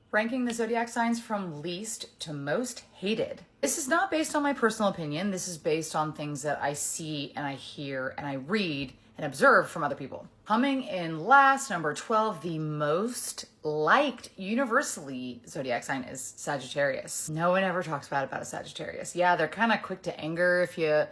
Ranking the zodiac signs from least to most hated. This is not based on my personal opinion. This is based on things that I see and I hear and I read and observe from other people. Coming in last, number 12, the most liked universally zodiac sign is Sagittarius. No one ever talks bad about a Sagittarius. Yeah, they're kind of quick to anger if you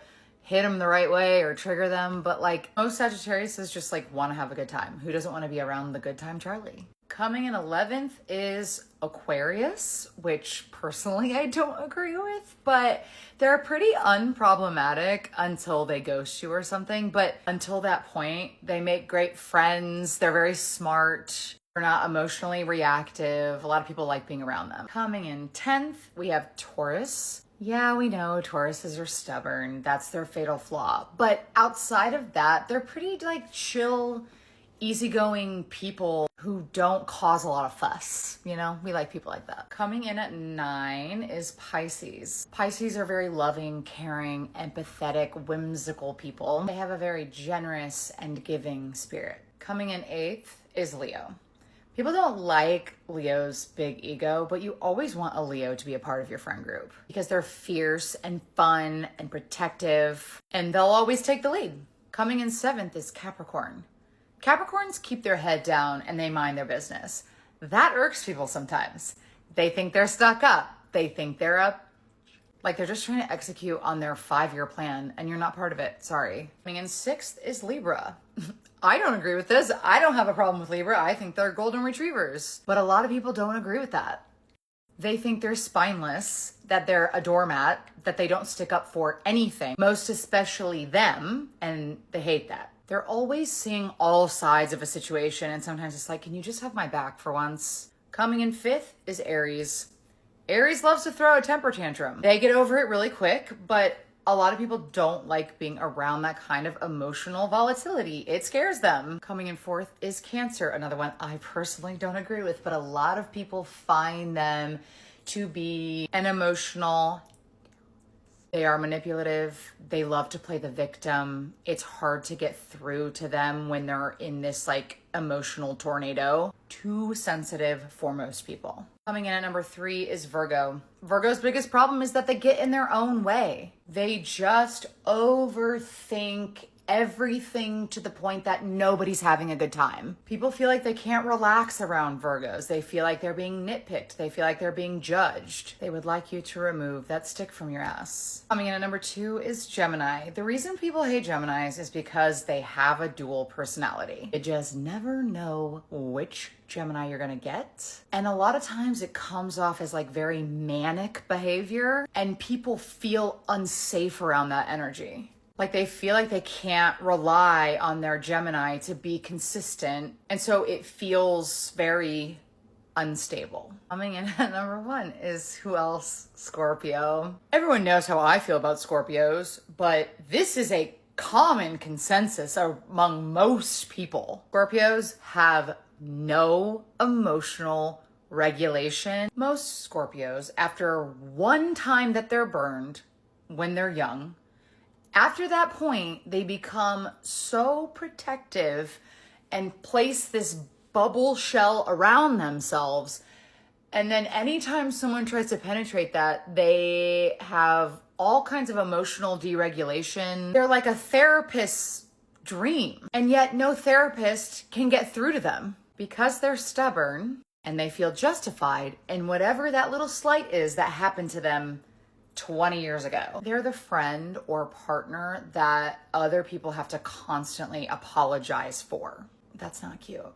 hit them the right way or trigger them, but like most Sagittarius is just like want to have a good time. Who doesn't want to be around the good time Charlie? Coming in 11th is Aquarius, which personally I don't agree with, but they're pretty unproblematic until they ghost you or something. But until that point, they make great friends. They're very smart. They're not emotionally reactive. A lot of people like being around them. Coming in 10th, we have Taurus. Yeah, we know Tauruses are stubborn. That's their fatal flaw. But outside of that, they're pretty like chill, easygoing people who don't cause a lot of fuss. You know, we like people like that. Coming in at 9 is Pisces. Pisces are very loving, caring, empathetic, whimsical people. They have a very generous and giving spirit. Coming in 8th is Leo. People don't like Leo's big ego, but you always want a Leo to be a part of your friend group because they're fierce and fun and protective, and they'll always take the lead. Coming in 7th is Capricorn. Capricorns keep their head down and they mind their business. That irks people sometimes. They think they're stuck up. They think they're up. Like they're just trying to execute on their 5-year plan and you're not part of it. Sorry. Coming in 6th is Libra. I don't agree with this. I don't have a problem with Libra. I think they're golden retrievers. But a lot of people don't agree with that. They think they're spineless, that they're a doormat, that they don't stick up for anything, most especially them, and they hate that. They're always seeing all sides of a situation, and sometimes it's like, can you just have my back for once? Coming in 5th is Aries. Aries loves to throw a temper tantrum. They get over it really quick, but a lot of people don't like being around that kind of emotional volatility. It scares them. Coming in 4th is Cancer, another one I personally don't agree with, but a lot of people find them to be an emotional. They are manipulative. They love to play the victim. It's hard to get through to them when they're in this like emotional tornado. Too sensitive for most people. Coming in at number 3 is Virgo. Virgo's biggest problem is that they get in their own way. They just overthink everything to the point that nobody's having a good time. People feel like they can't relax around Virgos. They feel like they're being nitpicked. They feel like they're being judged. They would like you to remove that stick from your ass. Coming in at number 2 is Gemini. The reason people hate Geminis is because they have a dual personality. You just never know which Gemini you're gonna get. And a lot of times it comes off as like very manic behavior and people feel unsafe around that energy. Like they feel like they can't rely on their Gemini to be consistent. And so it feels very unstable. Coming in at number 1 is who else? Scorpio. Everyone knows how I feel about Scorpios, but this is a common consensus among most people. Scorpios have no emotional regulation. Most Scorpios, after one time that they're burned when they're young, after that point, they become so protective and place this bubble shell around themselves. And then anytime someone tries to penetrate that, they have all kinds of emotional deregulation. They're like a therapist's dream. And yet no therapist can get through to them because they're stubborn and they feel justified in whatever that little slight is that happened to them 20 years ago. They're the friend or partner that other people have to constantly apologize for. That's not cute.